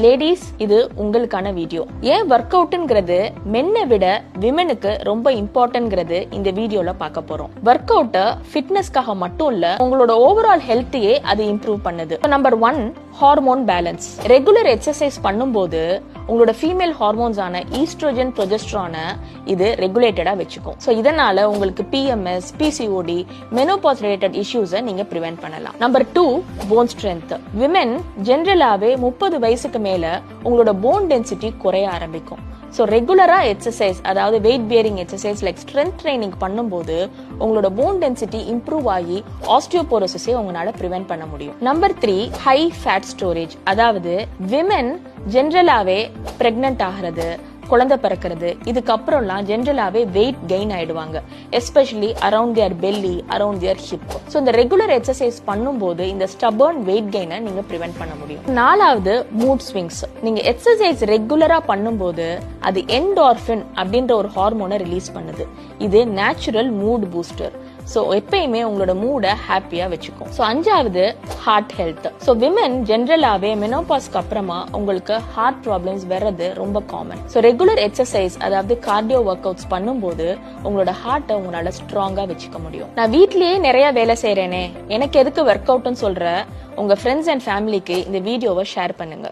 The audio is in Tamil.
லேடிஸ், இது உங்களுக்கான வீடியோ. ஏன் ஒர்க் அவுட்ங்கிறது மென்னை விட விமெனுக்கு ரொம்ப இம்பார்ட்டன்ட்ங்கிறது இந்த வீடியோல பார்க்க போறோம். ஒர்க் அவுட் ஃபிட்னஸ்க்காக மட்டும் இல்ல, உங்களோட ஓவரால் ஹெல்த்தையே அது இம்ப்ரூவ் பண்ணுது. Number 1, hormone balance. Regular exercise பண்ணும்போது உங்களோட ஃபீமேல் ஹார்மோன்ஸ் ஆன ஈஸ்ட்ரோஜன், ப்ரொஜெஸ்ட்ரானை இது ரெகுலேட்டடா வச்சுக்கும். சோ இதனால உங்களுக்கு PMS, PCOD, மெனோபாஸ் ரிலேட்டட் இஷ்யூஸை நீங்க பிரிவென்ட் பண்ணலாம். Number 2, bone strength. விமென் ஜெனரலாவே 30 வயசுக்கு மேல உங்களோட போன் டென்சிட்டி குறைய ஆரம்பிக்கும். ஸோ ரெகுலரா எக்ஸசைஸ், அதாவது weight bearing exercise like strength training பண்ணும்போது உங்களோட போன் டென்சிட்டி இம்ப்ரூவ் ஆகி ஆஸ்டியோபோரோசிஸை உங்களால பிரிவென்ட் பண்ண முடியும். Number 3, high fat storage. அதாவது விமென் ஜென்ரலாவே பிரெக்னன்ட் ஆகிறது, குழந்தை பிறக்கிறது, இதுக்கப்புறம்லாம் ஜென்ரலாவே வெயிட் கெயின் ஆயிடுவாங்க, especially around their belly, around their hip. So இந்த ரெகுலர் எக்ஸசைஸ் பண்ணும்போது இந்த ஸ்டபர்ன் வெயிட் கெயினை நீங்க பிரிவென்ட் பண்ண முடியும். 4வது, மூட் ஸ்விங்ஸ். நீங்க எக்ஸசைஸ் ரெகுலரா பண்ணும்போது அது என்டார்பின் அப்படின்ற ஒரு ஹார்மோனை ரிலீஸ் பண்ணுது. இது நேச்சுரல் மூட் பூஸ்டர். சோ எப்பயுமே உங்களோட மூட ஹாப்பியா வச்சுக்கும். சோ 5வது, ஹார்ட் ஹெல்த். சோ விமென் ஜென்ரலாவே மெனோபாஸ்க்கு அப்புறமா உங்களுக்கு ஹார்ட் ப்ராப்ளம்ஸ் வர்றது ரொம்ப காமன். சோ ரெகுலர் எக்ஸசைஸ், அதாவது கார்டியோ ஒர்க் அவுட்ஸ் பண்ணும்போது உங்களோட ஹார்ட்டை உங்களால ஸ்ட்ராங்கா வச்சுக்க முடியும். நான் வீட்லயே நிறைய வேலை செய்யறேனே, எனக்கு எதுக்கு ஒர்க் அவுட்னு சொல்ற உங்க ஃப்ரெண்ட்ஸ் அண்ட் ஃபேமிலிக்கு இந்த வீடியோவை ஷேர் பண்ணுங்க.